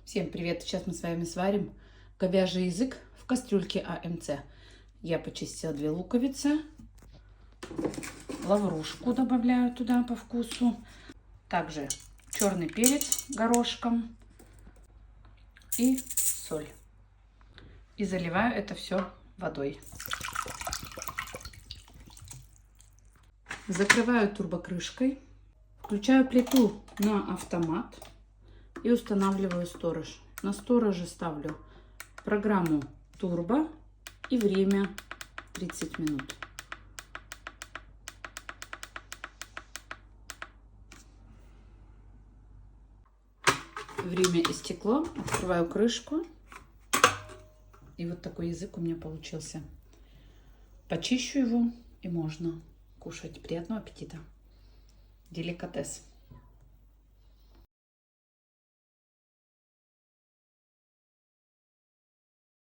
Всем привет! Сейчас мы с вами сварим говяжий язык в кастрюльке АМЦ. Я почистила 2 луковицы, лаврушку добавляю туда по вкусу, также черный перец горошком и соль. И заливаю это все водой. Закрываю турбокрышкой, включаю плиту на автомат и устанавливаю сторож. На стороже ставлю программу турбо и время 30 минут. Время истекло. Открываю крышку. И вот такой язык у меня получился. Почищу его и можно кушать. Приятного аппетита. Деликатес.